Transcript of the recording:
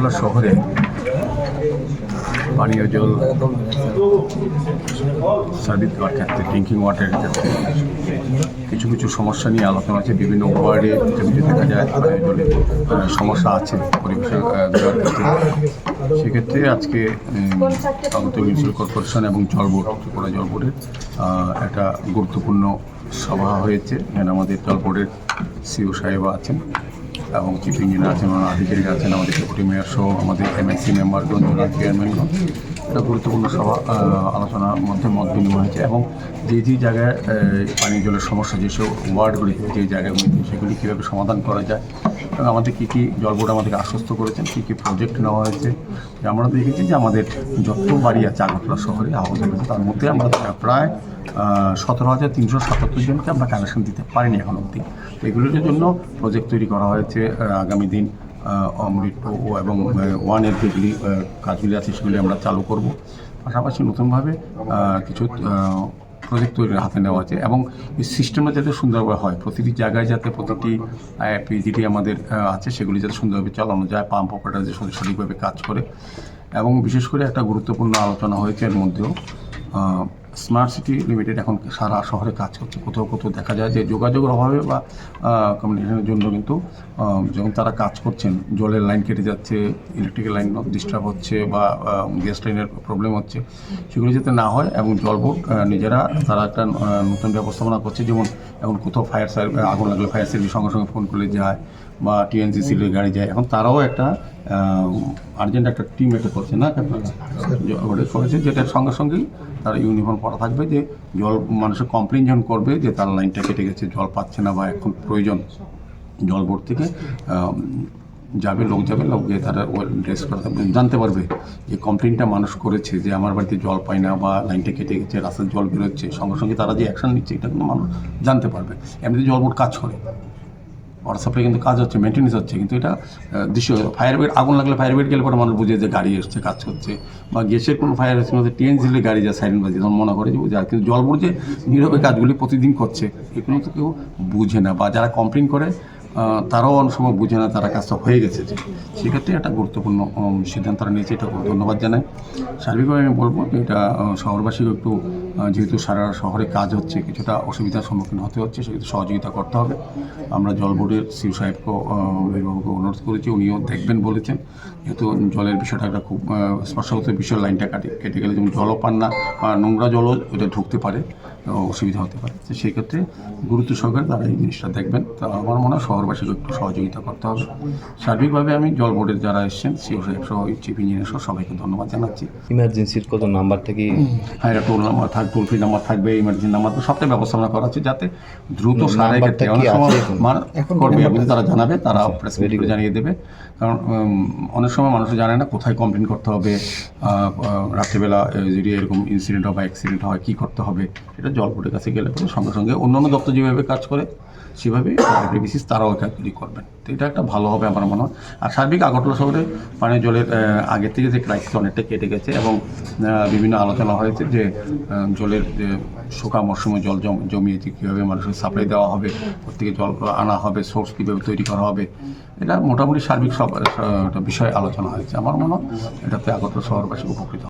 আগরতলা শহরে পানীয় জল সার্ভিস দেওয়ার ক্ষেত্রে ড্রিঙ্কিং ওয়াটারের ক্ষেত্রে কিছু কিছু সমস্যা নিয়ে আলোচনা আছে। বিভিন্ন ওয়ার্ডে দেখা যায় জলের সমস্যা আছে পরিবেশ দেওয়ার ক্ষেত্রে। সেক্ষেত্রে আজকে আগরতলা মিউনিসিপ্যাল কর্পোরেশন এবং জল বোর্ড, ত্রিপুরা জল বোর্ডের একটা গুরুত্বপূর্ণ সভা হয়েছে। এখানে আমাদের জল বোর্ডের সিও সাহেব আছেন এবং চিফ ইঞ্জিনিয়ার আছেন, আধিকারিক আছেন, আমাদের ডেপুটি মেয়র সহ আমাদের এমএসসি মেম্বারগণ, জোনাল চেয়ারম্যানগণ। একটা গুরুত্বপূর্ণ সভা আলোচনার মধ্যে মত বিনিময় হয়েছে এবং যে জায়গায় পানীয় জলের সমস্যা, যেসব ওয়ার্ডগুলিতে যে জায়গাগুলিতে সেগুলি কীভাবে সমাধান করা যায় এবং আমাদের কী কী জল বোর্ড আমাদেরকে আশ্বস্ত করেছেন, কী কী প্রজেক্ট নেওয়া হয়েছে। আমরা দেখেছি যে আমাদের যত বাড়ি আছে আগরতলা শহরে আহত হয়েছে, তার মধ্যে আমরা প্রায় 17,377 জনকে আমরা কানেকশন দিতে পারিনি এখন অবধি। এগুলোর জন্য প্রজেক্ট তৈরি করা হয়েছে। আগামী দিন অমৃত এবং ওয়ানের যেগুলি কাজগুলি আছে সেগুলি আমরা চালু করব। পাশাপাশি নতুনভাবে কিছু প্রজেক্ট তৈরির হাতে নেওয়া আছে এবং এই সিস্টেমটা যাতে সুন্দরভাবে হয়, প্রতিটি জায়গায় যাতে প্রতিটি পিজিটি আমাদের আছে সেগুলি যাতে সুন্দরভাবে চালানো যায়, পাম্প অপারেটর যে সঠিকভাবে কাজ করে। এবং বিশেষ করে একটা গুরুত্বপূর্ণ আলোচনা হয়েছে এর মধ্যেও স্মার্ট সিটি লিমিটেড এখন সারা শহরে কাজ করছে। কোথাও কোথাও দেখা যায় যে যোগাযোগের অভাবে বা কমিউনিকেশনের জন্য কিন্তু যখন তারা কাজ করছেন জলের লাইন কেটে যাচ্ছে, ইলেকট্রিক্যাল লাইন ডিস্টার্ব হচ্ছে বা গ্যাস লাইনের প্রবলেম হচ্ছে, সেগুলো যাতে না হয়। এবং জল বোর্ড নিজেরা তারা একটা নতুন ব্যবস্থাপনা করছে। যেমন এখন কোথাও ফায়ার সার্ভিস আগুন লাগলে ফায়ার সার্ভিস সঙ্গে সঙ্গে ফোন করলে যায় বা টিএনসিসির গাড়ি যায়। এখন তারাও একটা আর্জেন্ট একটা টিম এটা করছে না করেছে, যেটার সঙ্গে সঙ্গেই তারা ইউনিফর্ম পরা থাকবে যে জল মানুষের কমপ্লেন যখন করবে যে তার লাইনটা কেটে গেছে, জল পাচ্ছে না বা এখন প্রয়োজন, জল বোর্ড থেকে লোক গিয়ে তারা ড্রেস করা জানতে পারবে যে কমপ্লেনটা মানুষ করেছে যে আমার বাড়িতে জল পায় না বা লাইনটা কেটে গেছে, রাস্তার জল বেরোচ্ছে, সঙ্গে সঙ্গে তারা যে অ্যাকশন নিচ্ছে এটা কিন্তু মানুষ জানতে পারবে। এমনিতে জল বোর্ড কাজ করে, ওয়াটার সাপ্লাই কিন্তু কাজ হচ্ছে, মেনটেন্যান্স হচ্ছে, কিন্তু এটা দৃশ্য ফায়ার ব্রিগেড আগুন লাগলে ফায়ার ব্রিগেড গেলে পরে মানুষ বুঝে যে গাড়ি এসছে, কাজ হচ্ছে। বা গ্যাসের কোনো ফায়ার এসছে মধ্যে টিএনসিলে গাড়ি যায় সাইরেন বাজে, তখন মনে করে যে বুঝে। আর কিন্তু জল বোর্ড যে নীরবে কাজগুলি প্রতিদিন করছে এগুলো তো কেউ বুঝে না, বা যারা কমপ্লেন করে তারাও অনেক সময় বুঝে না তারা কাজটা হয়ে গেছে। যে সেক্ষেত্রে একটা গুরুত্বপূর্ণ সিদ্ধান্ত তারা নিয়েছে, এটা ধন্যবাদ জানাই। সার্বিকভাবে আমি বলবো এটা শহরবাসীকে একটু, যেহেতু সারা শহরে কাজ হচ্ছে, কিছুটা অসুবিধার সম্মুখীন হতে হচ্ছে, সেক্ষেত্রে সহযোগিতা করতে হবে। আমরা জল বোর্ডের সিও সাহেবকেও বাবুকে অনুরোধ করেছি, উনিও দেখবেন বলেছেন। যেহেতু জলের বিষয়টা একটা খুব স্পর্শগত বিষয়, লাইনটা কেটে গেলে যেমন জলও পান না বা নোংরা জলও এটা ঢুকতে পারে, অসুবিধা হতে পারে। তো সেই ক্ষেত্রে গুরুত্ব সহকারে তারা এই জিনিসটা দেখবেন। তো আমার মনে হয় শহরবাসীকে একটু সহযোগিতা করতে হবে। সার্বিকভাবে আমি জল বোর্ডের যারা এসছেন সিও সাহেব সহ চিফ ইঞ্জিনিয়ার সহ সবাইকে ধন্যবাদ জানাচ্ছি। ইমার্জেন্সির কত নাম্বার থেকে? হ্যাঁ, এটা টোল নাম্বার থাকবে, টোল ফ্রি নাম্বার থাকবে, ইমার্জেন্সি নাম্বার, তো সবটাই ব্যবস্থাপনা করা আছে যাতে দ্রুত সারাই ক্ষেত্রে অনেক সময় করবে এবং তারা জানাবে, তারা প্রেস মিটে জানিয়ে দেবে। কারণ অনেক সময় মানুষ জানে না কোথায় কমপ্লেন করতে হবে, রাত্রিবেলা যদি এরকম ইনসিডেন্ট হয় বা অ্যাক্সিডেন্ট হয় কী করতে হবে। এটা জল বোর্ডের কাছে গেলে পরে সঙ্গে সঙ্গে অন্যান্য দপ্তর যেভাবে কাজ করে সেভাবে বিসিস তারাও কাজগুলি করবেন। তো এটা একটা ভালো হবে আমার মনে হয়। আর সার্বিক আগরতলা শহরে পানীয় জলের আগের থেকে যে ক্রাইসিস অনেকটা কেটে গেছে এবং বিভিন্ন আলোচনা হয়েছে যে জলের যে শুকা মরশুমে জল জমিয়েছে, কীভাবে মানুষের সাপ্লাই দেওয়া হবে, প্রত্যেকে জল আনা হবে, সোর্স কীভাবে তৈরি করা হবে, এটা মোটামুটি সার্বিক সব বিষয়ে আলোচনা হয়েছে। আমার মনে হয় এটাতে আগরতলা শহরবাসী উপকৃত।